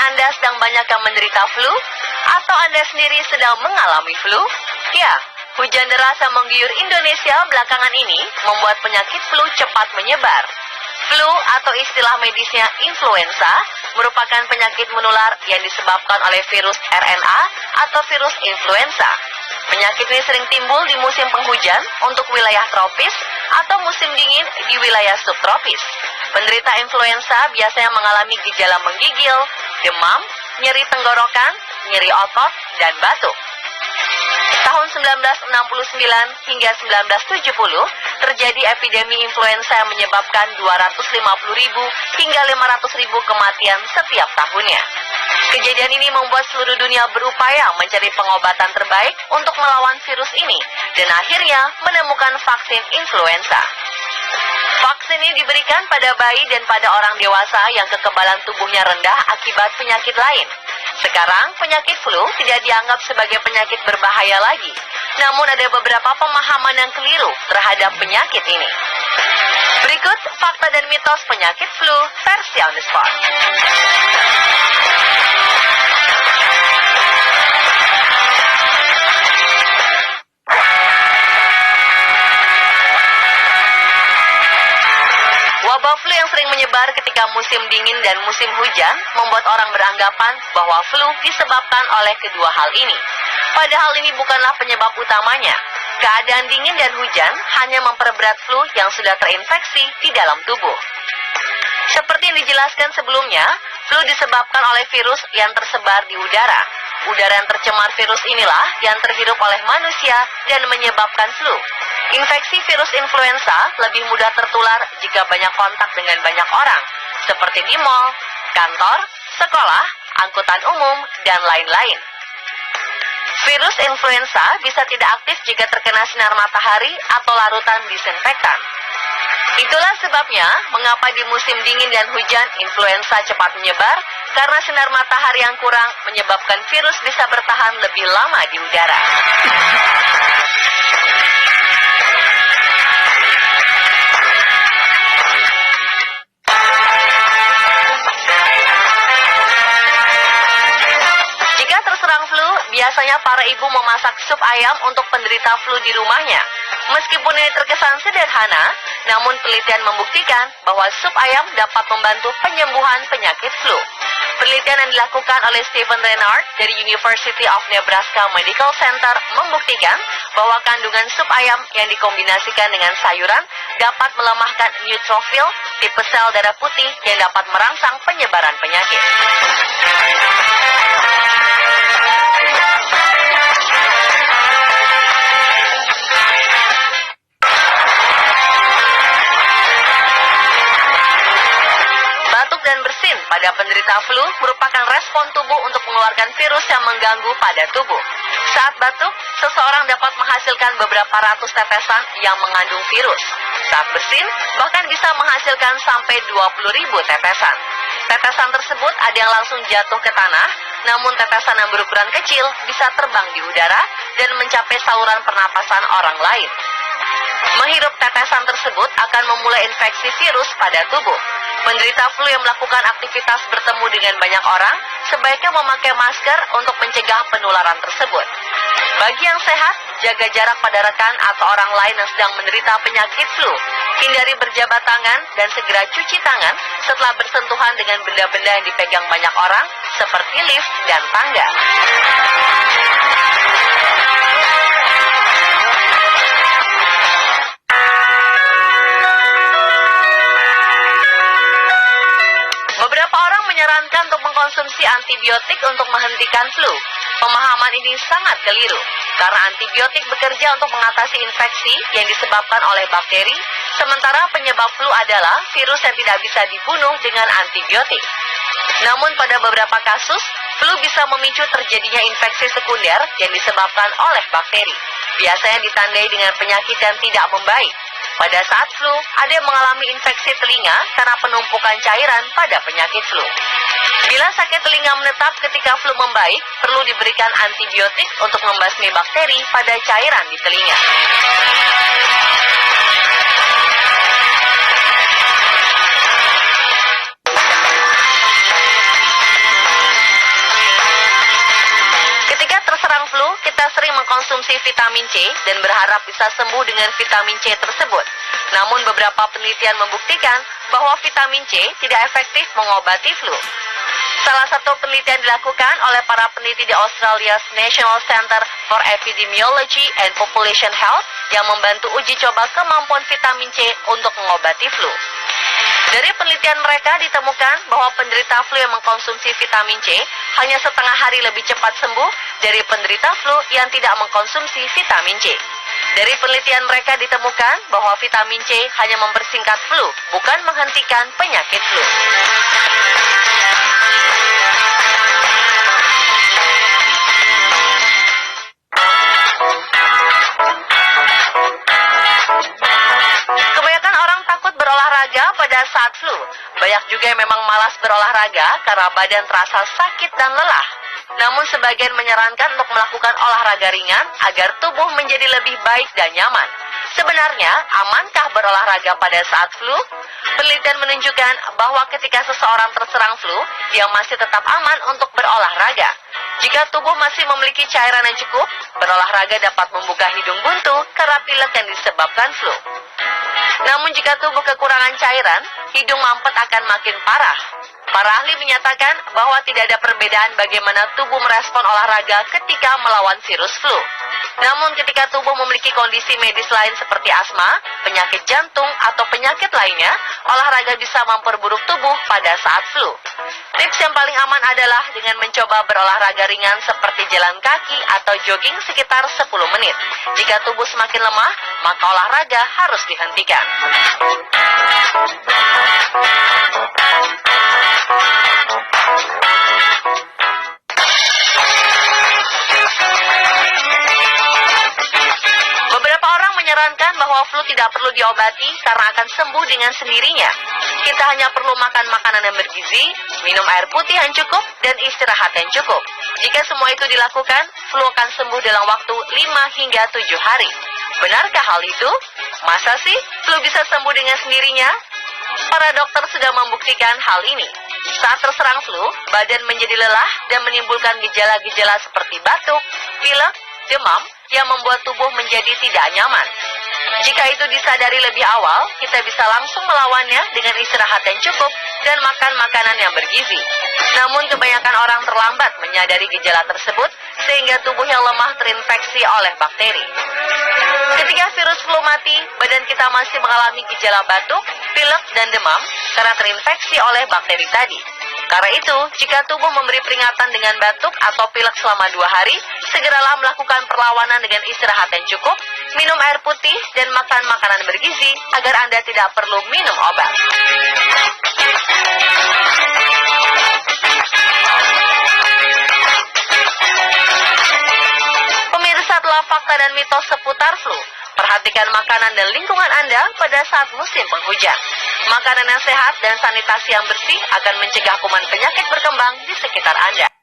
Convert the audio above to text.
Anda sedang banyak yang menderita flu? Atau Anda sendiri sedang mengalami flu? Ya, hujan deras yang mengguyur Indonesia belakangan ini membuat penyakit flu cepat menyebar. Flu atau istilah medisnya influenza merupakan penyakit menular yang disebabkan oleh virus RNA atau virus influenza. Penyakit ini sering timbul di musim penghujan untuk wilayah tropis atau musim dingin di wilayah subtropis. Penderita influenza biasanya mengalami gejala menggigil, demam, nyeri tenggorokan, nyeri otot, dan batuk. Tahun 1969 hingga 1970 terjadi epidemi influenza yang menyebabkan 250.000 hingga 500.000 kematian setiap tahunnya. Kejadian ini membuat seluruh dunia berupaya mencari pengobatan terbaik untuk melawan virus ini dan akhirnya menemukan vaksin influenza. Vaksin ini diberikan pada bayi dan pada orang dewasa yang kekebalan tubuhnya rendah akibat penyakit lain. Sekarang, penyakit flu tidak dianggap sebagai penyakit berbahaya lagi. Namun ada beberapa pemahaman yang keliru terhadap penyakit ini. Berikut fakta dan mitos penyakit flu versi on the spot. Wabah flu yang sering menyebar ketika musim dingin dan musim hujan membuat orang beranggapan bahwa flu disebabkan oleh kedua hal ini. Padahal ini bukanlah penyebab utamanya. Keadaan dingin dan hujan hanya memperberat flu yang sudah terinfeksi di dalam tubuh. Seperti yang dijelaskan sebelumnya, flu disebabkan oleh virus yang tersebar di udara. Udara yang tercemar virus inilah yang terhirup oleh manusia dan menyebabkan flu. Infeksi virus influenza lebih mudah tertular jika banyak kontak dengan banyak orang, seperti di mal, kantor, sekolah, angkutan umum, dan lain-lain. Virus influenza bisa tidak aktif jika terkena sinar matahari atau larutan disinfektan. Itulah sebabnya mengapa di musim dingin dan hujan influenza cepat menyebar, karena sinar matahari yang kurang menyebabkan virus bisa bertahan lebih lama di udara. Biasanya para ibu memasak sup ayam untuk penderita flu di rumahnya. Meskipun ini terkesan sederhana, namun penelitian membuktikan bahwa sup ayam dapat membantu penyembuhan penyakit flu. Penelitian yang dilakukan oleh Stephen Renard dari University of Nebraska Medical Center membuktikan bahwa kandungan sup ayam yang dikombinasikan dengan sayuran dapat melemahkan neutrophil, tipe sel darah putih yang dapat merangsang penyebaran penyakit. Pada penderita flu merupakan respon tubuh untuk mengeluarkan virus yang mengganggu pada tubuh. Saat batuk, seseorang dapat menghasilkan beberapa ratus tetesan yang mengandung virus. Saat bersin, bahkan bisa menghasilkan sampai 20.000 tetesan. Tetesan tersebut ada yang langsung jatuh ke tanah, namun tetesan yang berukuran kecil bisa terbang di udara dan mencapai saluran pernapasan orang lain. Menghirup tetesan tersebut akan memulai infeksi virus pada tubuh. Penderita flu yang melakukan aktivitas bertemu dengan banyak orang sebaiknya memakai masker untuk mencegah penularan tersebut. Bagi yang sehat, jaga jarak pada rekan atau orang lain yang sedang menderita penyakit flu. Hindari berjabat tangan dan segera cuci tangan setelah bersentuhan dengan benda-benda yang dipegang banyak orang seperti lift dan tangga. Menyarankan untuk mengkonsumsi antibiotik untuk menghentikan flu. Pemahaman ini sangat keliru, karena antibiotik bekerja untuk mengatasi infeksi yang disebabkan oleh bakteri, sementara penyebab flu adalah virus yang tidak bisa dibunuh dengan antibiotik. Namun pada beberapa kasus, flu bisa memicu terjadinya infeksi sekunder yang disebabkan oleh bakteri. Biasanya ditandai dengan penyakit yang tidak membaik. Pada saat flu, ada yang mengalami infeksi telinga karena penumpukan cairan pada penyakit flu. Bila sakit telinga menetap ketika flu membaik, perlu diberikan antibiotik untuk membasmi bakteri pada cairan di telinga. mengkonsumsi vitamin C dan berharap bisa sembuh dengan vitamin C tersebut. Namun beberapa penelitian membuktikan bahwa vitamin C tidak efektif mengobati flu. Salah satu penelitian dilakukan oleh para peneliti di Australia's National Center for Epidemiology and Population Health yang membantu uji coba kemampuan vitamin C untuk mengobati flu. Dari penelitian mereka ditemukan bahwa penderita flu yang mengkonsumsi vitamin C hanya setengah hari lebih cepat sembuh dari penderita flu yang tidak mengkonsumsi vitamin C. Dari penelitian mereka ditemukan bahwa vitamin C hanya mempersingkat flu, bukan menghentikan penyakit flu. Kebanyakan orang takut berolahraga pada saat flu. Banyak juga yang memang malas berolahraga karena badan terasa sakit dan lelah. Namun sebagian menyarankan untuk melakukan olahraga ringan agar tubuh menjadi lebih baik dan nyaman. Sebenarnya, amankah berolahraga pada saat flu? Penelitian menunjukkan bahwa ketika seseorang terserang flu, dia masih tetap aman untuk berolahraga. Jika tubuh masih memiliki cairan yang cukup, berolahraga dapat membuka hidung buntu karena pilek yang disebabkan flu. Namun jika tubuh kekurangan cairan, hidung mampet akan makin parah. Para ahli menyatakan bahwa tidak ada perbedaan bagaimana tubuh merespon olahraga ketika melawan virus flu. Namun ketika tubuh memiliki kondisi medis lain seperti asma, penyakit jantung, atau penyakit lainnya, olahraga bisa memperburuk tubuh pada saat flu. Tips yang paling aman adalah dengan mencoba berolahraga ringan seperti jalan kaki atau jogging sekitar 10 menit. Jika tubuh semakin lemah, maka olahraga harus dihentikan. Beberapa orang menyarankan bahwa flu tidak perlu diobati karena akan sembuh dengan sendirinya. Kita hanya perlu makan makanan yang bergizi, minum air putih yang cukup, dan istirahat yang cukup. Jika semua itu dilakukan, flu akan sembuh dalam waktu 5 hingga 7 hari. Benarkah hal itu? Masa sih flu bisa sembuh dengan sendirinya? Para dokter sudah membuktikan hal ini. Saat terserang flu, badan menjadi lelah dan menimbulkan gejala-gejala seperti batuk, pilek, demam yang membuat tubuh menjadi tidak nyaman. Jika itu disadari lebih awal, kita bisa langsung melawannya dengan istirahat yang cukup dan makan makanan yang bergizi. Namun kebanyakan orang terlambat menyadari gejala tersebut sehingga tubuh yang lemah terinfeksi oleh bakteri. Ketika virus flu mati, badan kita masih mengalami gejala batuk, pilek, dan demam karena terinfeksi oleh bakteri tadi. Karena itu, jika tubuh memberi peringatan dengan batuk atau pilek selama 2 hari, segeralah melakukan perlawanan dengan istirahat yang cukup, minum air putih, dan makan makanan bergizi agar Anda tidak perlu minum obat. Pemirsa, telah fakta dan mitos seputar flu. Perhatikan makanan dan lingkungan Anda pada saat musim penghujan. Makanan yang sehat dan sanitasi yang bersih akan mencegah kuman penyakit berkembang di sekitar Anda.